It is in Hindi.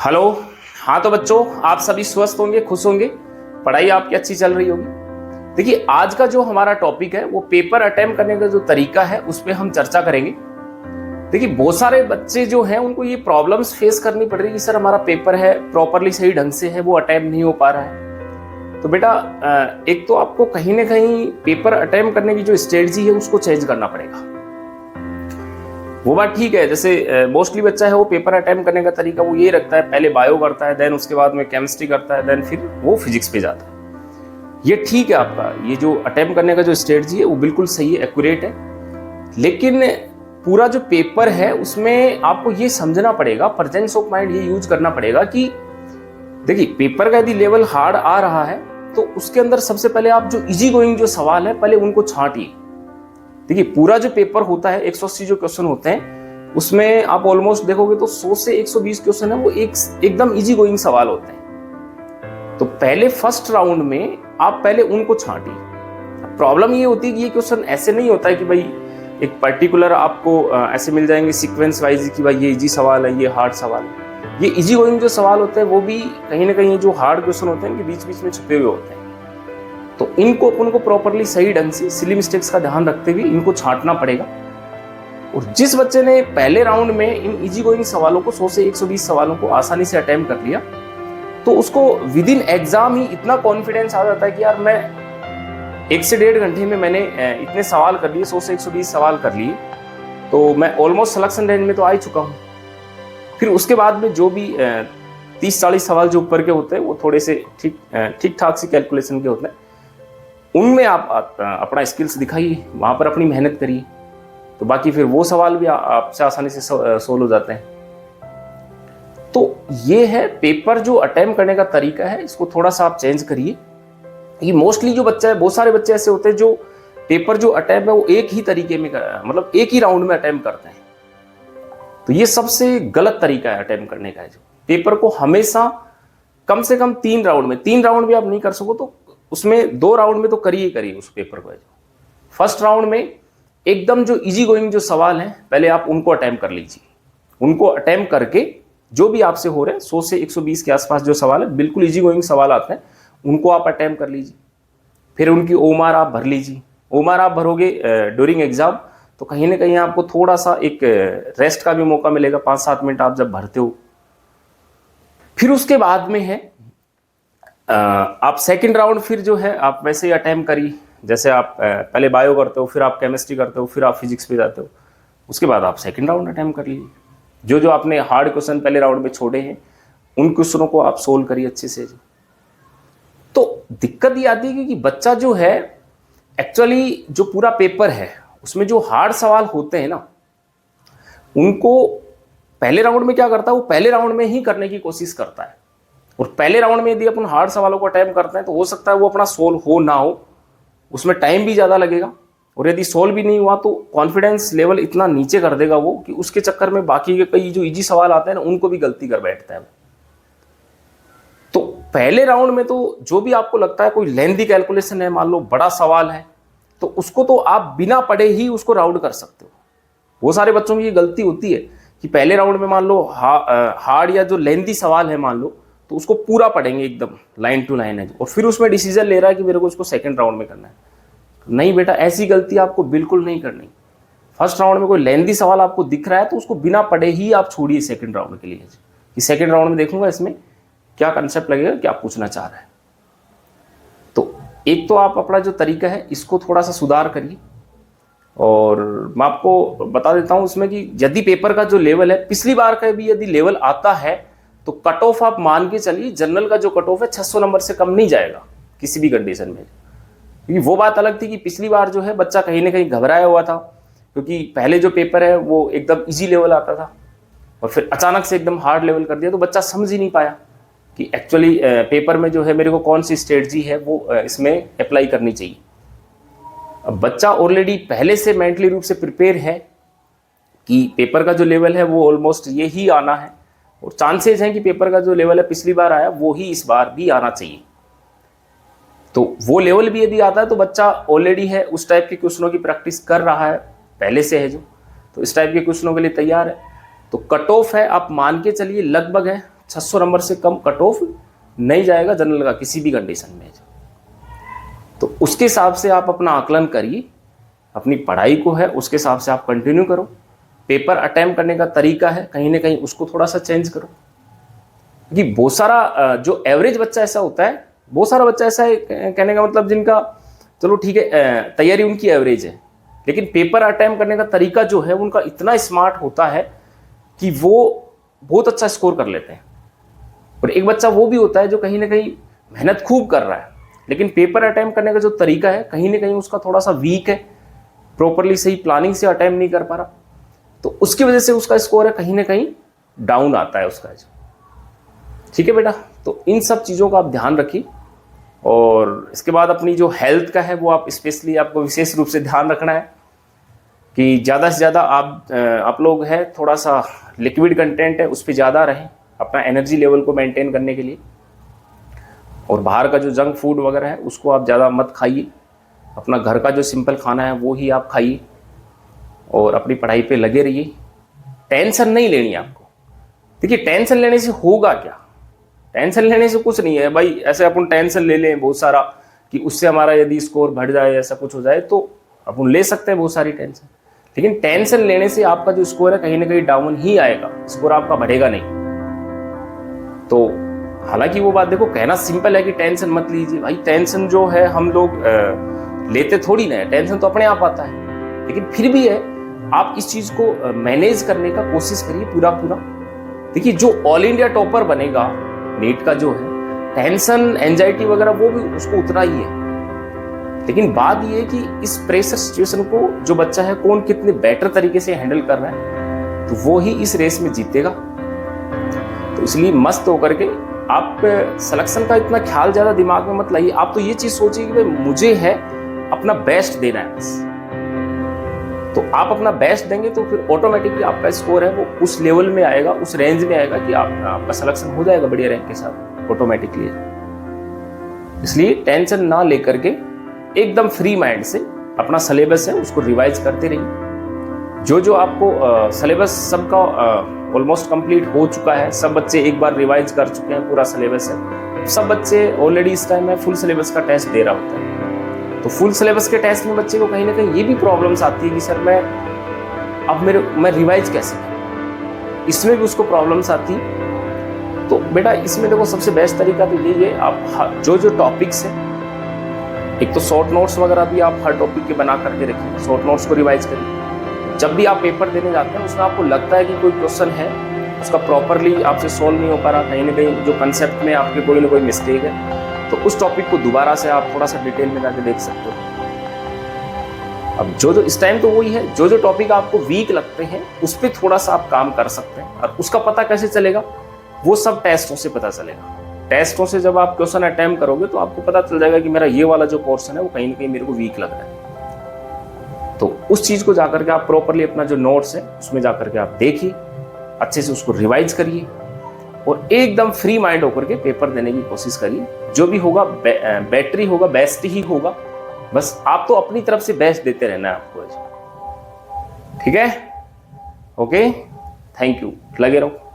हेलो। हाँ तो बच्चों, आप सभी स्वस्थ होंगे, खुश होंगे, पढ़ाई आपकी अच्छी चल रही होगी। देखिए, आज का जो हमारा टॉपिक है वो पेपर अटेम्प्ट करने का जो तरीका है उस पर हम चर्चा करेंगे। देखिए, बहुत सारे बच्चे जो हैं उनको ये प्रॉब्लम्स फेस करनी पड़ रही है कि सर हमारा पेपर है प्रॉपरली सही ढंग से है, वो अटेम्प्ट नहीं हो पा रहा है। तो बेटा, एक तो आपको कहीं ना कहीं पेपर अटेम्प्ट करने की जो स्ट्रेटजी है उसको चेंज करना पड़ेगा। वो बात ठीक है, जैसे मोस्टली बच्चा है वो पेपर अटेम्प्ट करने का तरीका वो ये रखता है, पहले बायो करता है, देन उसके बाद में केमिस्ट्री करता है, देन फिर वो फिजिक्स पे जाता है। ये ठीक है, आपका ये जो अटेम्प्ट करने का जो स्ट्रेटजी है वो बिल्कुल सही है, एक्यूरेट है। लेकिन पूरा जो पेपर है उसमें आपको ये समझना पड़ेगा, प्रेजेंस ऑफ माइंड ये यूज करना पड़ेगा कि देखिए, पेपर का यदि लेवल हार्ड आ रहा है तो उसके अंदर सबसे पहले आप जो इजी गोइंग जो सवाल है पहले उनको छांटिए। देखिए, पूरा जो पेपर होता है 180 जो क्वेश्चन होते हैं उसमें आप ऑलमोस्ट देखोगे तो 100 से 120 क्वेश्चन है वो एकदम इजी गोइंग सवाल होते हैं। तो पहले फर्स्ट राउंड में आप पहले उनको छांटिए। प्रॉब्लम ये होती है कि ये क्वेश्चन ऐसे नहीं होता है कि भाई एक पर्टिकुलर आपको ऐसे मिल जाएंगे सीक्वेंस वाइज कि भाई ये इजी सवाल है, ये हार्ड सवाल है। ये इजी गोइंग जो सवाल होते हैं वो भी कहीं ना कहीं जो हार्ड क्वेश्चन होते हैं इनके बीच बीच में छुपे हुए होते हैं। तो इनको अपन को प्रॉपरली सही ढंग से सिली मिस्टेक्स का ध्यान रखते हुए इनको छांटना पड़ेगा। और जिस बच्चे ने पहले राउंड में इन इजी गोइंग सवालों को 100 से 120 सवालों को आसानी से अटेम्प्ट कर लिया तो उसको विद इन एग्जाम ही इतना कॉन्फिडेंस आ जाता है कि यार मैं 1 से 1.5 घंटे में मैंने इतने सवाल कर लिए, 100 से 120 सवाल कर लिए, तो मैं ऑलमोस्ट सिलेक्शन रेंज में तो आ ही चुका हूँ। फिर उसके बाद में जो भी 30-40 सवाल जो ऊपर के होते हैं वो थोड़े से ठीक ठाक सी कैलकुलेशन के होते हैं, उनमें आप अपना स्किल्स दिखाइए, वहां पर अपनी मेहनत करिए, तो बाकी फिर वो सवाल भी आपसे आसानी से सोल्व हो जाते हैं। तो ये है पेपर जो अटेम्प्ट करने का तरीका है, इसको थोड़ा सा आप चेंज करिए। ये मोस्टली जो बच्चा है, बहुत सारे बच्चे ऐसे होते हैं जो पेपर जो अटेम्प्ट है वो एक ही तरीके में मतलब एक ही राउंड में अटेम्प्ट करते हैं। तो ये सबसे गलत तरीका है अटेम्प्ट करने का। जो पेपर को हमेशा कम से कम 3 राउंड में, 3 राउंड भी आप नहीं कर सको तो उसमें 2 राउंड में तो करिए उस पेपर को। फर्स्ट राउंड में एकदम जो इजी गोइंग जो सवाल हैं पहले आप उनको अटेम्प्ट कर लीजिए। उनको अटेम्प्ट करके जो भी आपसे हो रहे हैं 100 से 120 के आसपास जो सवाल है, बिल्कुल इजी गोइंग सवाल आते हैं, उनको आप अटेम्प्ट कर लीजिए। फिर उनकी ओमार आप भर लीजिए। ओमार आप भरोगे ड्यूरिंग एग्जाम तो कहीं ना कहीं आपको थोड़ा सा एक रेस्ट का भी मौका मिलेगा, 5-7 मिनट आप जब भरते हो। फिर उसके बाद में है आप सेकंड राउंड फिर जो है आप वैसे ही अटेम्प्ट करिए, जैसे आप पहले बायो करते हो, फिर आप केमिस्ट्री करते हो, फिर आप फिजिक्स पे जाते हो। उसके बाद आप सेकंड राउंड अटेम्प्ट कर लीजिए। जो जो आपने हार्ड क्वेश्चन पहले राउंड में छोड़े हैं उन क्वेश्चनों को आप सोल्व करिए अच्छे से। तो दिक्कत ये आती है क्योंकि बच्चा जो है एक्चुअली जो पूरा पेपर है उसमें जो हार्ड सवाल होते हैं ना, उनको पहले राउंड में क्या करता है, वो पहले राउंड में ही करने की कोशिश करता है। और पहले राउंड में यदि अपन हार्ड सवालों को अटेम्प्ट करते हैं तो हो सकता है वो अपना सोल्व हो ना हो, उसमें टाइम भी ज़्यादा लगेगा, और यदि सोल्व भी नहीं हुआ तो कॉन्फिडेंस लेवल इतना नीचे कर देगा वो कि उसके चक्कर में बाकी के कई जो इजी सवाल आते हैं ना उनको भी गलती कर बैठता है। तो पहले राउंड में तो जो भी आपको लगता है कोई लेंथी कैलकुलेशन है, मान लो बड़ा सवाल है, तो उसको तो आप बिना पढ़े ही उसको राउंड कर सकते हो। वो सारे बच्चों की ये गलती होती है कि पहले राउंड में मान लो हार्ड या जो लेंथी सवाल है मान लो, तो उसको पूरा पढ़ेंगे एकदम लाइन टू लाइन है, और फिर उसमें डिसीजन ले रहा है कि मेरे को उसको सेकंड राउंड में करना है। नहीं बेटा, ऐसी गलती आपको बिल्कुल नहीं करनी। फर्स्ट राउंड में कोई लेंथी सवाल आपको दिख रहा है तो उसको बिना पढ़े ही आप छोड़िए सेकंड राउंड के लिए, कि सेकंड राउंड में देखूंगा इसमें क्या कंसेप्ट लगेगा, क्या पूछना चाह रहा है। तो एक तो आप अपना जो तरीका है इसको थोड़ा सा सुधार करिए। और मैं आपको बता देता हूं इसमें कि यदि पेपर का जो लेवल है पिछली बार का भी यदि लेवल आता है तो कट ऑफ आप मान के चलिए, जनरल का जो कट ऑफ है 600 नंबर से कम नहीं जाएगा किसी भी कंडीशन में। क्योंकि वो बात अलग थी कि पिछली बार जो है बच्चा कहीं ना कहीं घबराया हुआ था, क्योंकि पहले जो पेपर है वो एकदम इजी लेवल आता था और फिर अचानक से एकदम हार्ड लेवल कर दिया, तो बच्चा समझ ही नहीं पाया कि एक्चुअली पेपर में जो है मेरे को कौन सी स्ट्रेटजी है वो इसमें अप्लाई करनी चाहिए। अब बच्चा ऑलरेडी पहले से मेंटली रूप से प्रिपेयर है कि पेपर का जो लेवल है वो ऑलमोस्ट ये ही आना है, और चांसेस हैं कि पेपर का जो लेवल है पिछली बार आया वो ही इस बार भी आना चाहिए। तो वो लेवल भी यदि आता है तो बच्चा ऑलरेडी है उस टाइप के क्वेश्चनों की प्रैक्टिस कर रहा है पहले से है जो, तो इस टाइप के क्वेश्चनों के लिए तैयार है। तो कट ऑफ है आप मान के चलिए लगभग है 600 नंबर से कम कट ऑफ नहीं जाएगा जनरल का किसी भी कंडीशन में। तो उसके हिसाब से आप अपना आकलन करिए, अपनी पढ़ाई को है उसके हिसाब से आप कंटिन्यू करो। पेपर अटेम्प्ट करने का तरीका है कहीं ना कहीं उसको थोड़ा सा चेंज करो, क्योंकि बहुत सारा जो एवरेज बच्चा ऐसा होता है, बहुत सारा बच्चा ऐसा है, कहने का मतलब जिनका चलो ठीक है तैयारी उनकी एवरेज है, लेकिन पेपर अटेम्प्ट करने का तरीका जो है उनका इतना स्मार्ट होता है कि वो बहुत अच्छा स्कोर कर लेते हैं। और एक बच्चा वो भी होता है जो कहीं ना कहीं मेहनत खूब कर रहा है, लेकिन पेपर अटेम्प्ट करने का जो तरीका है कहीं ना कहीं उसका थोड़ा सा वीक है, प्रॉपरली सही प्लानिंग से अटेम्प्ट नहीं कर पा रहा, तो उसकी वजह से उसका स्कोर है कहीं ना कहीं डाउन आता है उसका। ठीक है बेटा, तो इन सब चीज़ों का आप ध्यान रखिए। और इसके बाद अपनी जो हेल्थ का है वो आप स्पेशली आपको विशेष रूप से ध्यान रखना है कि ज़्यादा से ज़्यादा आप लोग हैं थोड़ा सा लिक्विड कंटेंट है उस पर ज़्यादा रहें अपना एनर्जी लेवल को मेंटेन करने के लिए। और बाहर का जो जंक फूड वगैरह है उसको आप ज़्यादा मत खाइए, अपना घर का जो सिंपल खाना है वो ही आप खाइए और अपनी पढ़ाई पे लगे रहिए। टेंशन नहीं लेनी आपको। देखिए टेंशन लेने से होगा क्या, टेंशन लेने से कुछ नहीं है भाई। ऐसे अपन टेंशन ले लें बहुत सारा कि उससे हमारा यदि स्कोर बढ़ जाए ऐसा कुछ हो जाए तो अपन ले सकते हैं बहुत सारी टेंशन, लेकिन टेंशन लेने से आपका जो स्कोर है कहीं ना कहीं डाउन ही आएगा, स्कोर आपका बढ़ेगा नहीं। तो हालांकि वो बात देखो कहना सिंपल है कि टेंशन मत लीजिए भाई, टेंशन जो है हम लोग लेते थोड़ी ना है, टेंशन तो अपने आप आता है, लेकिन फिर भी है आप इस चीज को मैनेज करने का कोशिश करिए पूरा। देखिए जो ऑल इंडिया टॉपर बनेगा नीट का जो है, टेंशन एंजाइटी वगैरह वो भी उसको उतना ही है, लेकिन बात ये है कि इस प्रेशर सिचुएशन को जो बच्चा है कौन कितने बेटर तरीके से हैंडल कर रहा है, तो वो ही इस रेस में जीतेगा। तो इसलिए मस्त होकर के आप सिलेक्शन का इतना ख्याल ज्यादा दिमाग में मत लाइए। आप तो ये चीज सोचिए कि भाई मुझे है अपना बेस्ट देना है बस, तो आप अपना बेस्ट देंगे तो फिर ऑटोमेटिकली आपका स्कोर है वो उस लेवल में आएगा, उस रेंज में आएगा कि आपका सिलेक्शन हो जाएगा बढ़िया रैंक के साथ ऑटोमेटिकली। इसलिए टेंशन ना लेकर के एकदम फ्री माइंड से अपना सिलेबस है उसको रिवाइज करते रहिए। जो आपको सिलेबस सबका ऑलमोस्ट कंप्लीट हो चुका है, सब बच्चे एक बार रिवाइज कर चुके हैं, पूरा सिलेबस है, सब बच्चे ऑलरेडी इस टाइम में फुल सिलेबस का टेस्ट दे रहा होता है। तो फुल सिलेबस के टेस्ट में बच्चे को कहीं ना कहीं ये भी प्रॉब्लम्स आती है कि सर मैं रिवाइज कैसे करूं, इसमें भी उसको प्रॉब्लम्स आती है। तो बेटा इसमें देखो सबसे बेस्ट तरीका तो यही है, आप जो टॉपिक्स है, एक तो शॉर्ट नोट्स वगैरह भी आप हर टॉपिक के बना करके रखिए, शॉर्ट नोट्स को रिवाइज करिए। जब भी आप पेपर देने जाते हैं उसमें आपको लगता है कि कोई क्वेश्चन है उसका प्रॉपरली आपसे सॉल्व नहीं हो पा रहा, कहीं ना कहीं जो कंसेप्ट में आपके कोई ना कोई मिस्टेक है, तो उस टॉपिक को दोबारा से आप थोड़ा सा डिटेल में जाके देख सकते हो। अब जो इस टाइम तो वही है, जो टॉपिक आपको वीक लगते हैं उस पर थोड़ा सा आप काम कर सकते हैं, और उसका पता कैसे चलेगा वो सब टेस्टों से पता चलेगा। टेस्टों से जब आप क्वेश्चन अटेम्प्ट करोगे तो आपको पता चल जाएगा कि मेरा ये वाला जो पोर्शन है वो कहीं ना कहीं मेरे को वीक लग रहा है। तो उस चीज को जाकर के आप प्रॉपरली अपना जो नोट्स है उसमें जाकर के आप देखिए, अच्छे से उसको रिवाइज करिए और एकदम फ्री माइंड होकर के पेपर देने की कोशिश करिए। जो भी होगा बेटर ही होगा, बेस्ट ही होगा, बस आप तो अपनी तरफ से बेस्ट देते रहना है आपको। ठीक है, ओके, थैंक यू, लगे रहो।